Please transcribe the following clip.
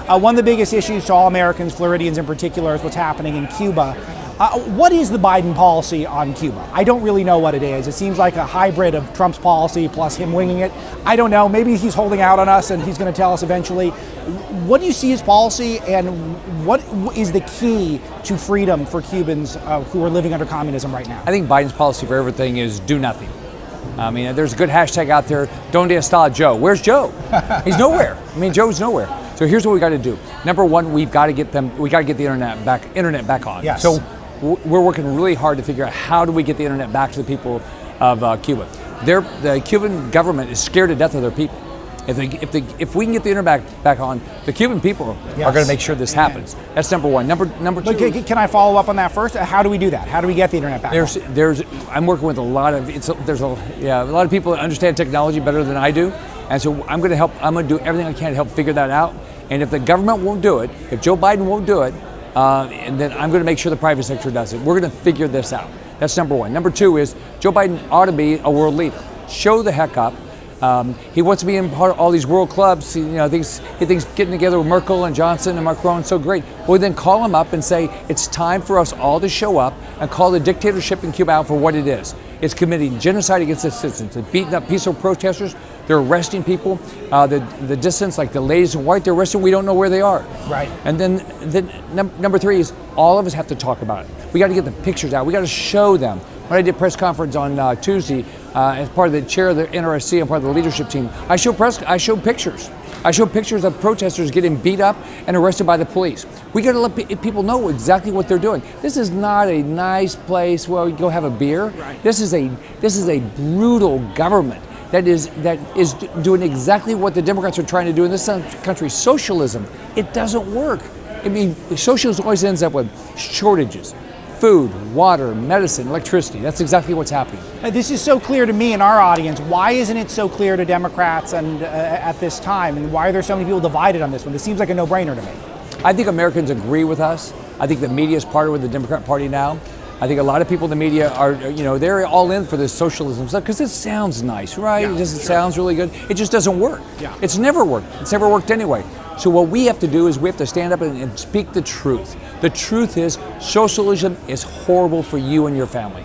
One of the biggest issues to all Americans, Floridians in particular, is what's happening in Cuba. What is the Biden policy on Cuba? I don't really know what it is. It seems like a hybrid of Trump's policy plus him winging it. I don't know. Maybe he's holding out on us and he's going to tell us eventually. What do you see his policy, and what is the key to freedom for Cubans who are living under communism right now? I think Biden's policy for everything is do nothing. I mean, there's a good hashtag out there, Dónde Está, Joe. Where's Joe? He's nowhere. I mean, Joe's nowhere. So here's what we got to do. Number one, we got to get the internet back on. Yes. So we're working really hard to figure out how do we get the internet back to the people of Cuba. The Cuban government is scared to death of their people. If we can get the internet back on, the Cuban people are going to make sure this happens. That's number one. Number two. Can I follow up on that first? How do we do that? How do we get the internet back on? I'm working with a lot of people that understand technology better than I do, and so I'm going to help. I'm going to do everything I can to help figure that out. And if the government won't do it, if Joe Biden won't do it, and then I'm going to make sure the private sector does it. We're going to figure this out. That's number one. Number two is Joe Biden ought to be a world leader. Show the heck up. He wants to be in part of all these world clubs. He thinks getting together with Merkel and Johnson and Macron is so great. Well, then call him up and say it's time for us all to show up and call the dictatorship in Cuba out for what it is. It's committing genocide against its citizens. It's beating up peaceful protesters. They're arresting people. The dissidents, like the ladies in white, they're arresting. We don't know where they are. Right. And then number three is all of us have to talk about it. We got to get the pictures out. We got to show them. When I did a press conference on Tuesday, as part of the chair of the NRSC and part of the leadership team, I showed pictures. I showed pictures of protesters getting beat up and arrested by the police. We got to let people know exactly what they're doing. This is not a nice place where we go have a beer. Right. This is a brutal government that is doing exactly what the Democrats are trying to do in this country. Socialism. It doesn't work. I mean, socialism always ends up with shortages. Food, water, medicine, electricity. That's exactly what's happening. This is so clear to me and our audience. Why isn't it so clear to Democrats and at this time? And why are there so many people divided on this one? This seems like a no-brainer to me. I think Americans agree with us. I think the media is partnered with the Democrat Party now. I think a lot of people in the media are, they're all in for this socialism stuff because it sounds nice, right? Yeah, It sounds really good. It just doesn't work. Yeah. It's never worked. It's never worked anyway. So what we have to do is we have to stand up and speak the truth. The truth is socialism is horrible for you and your family.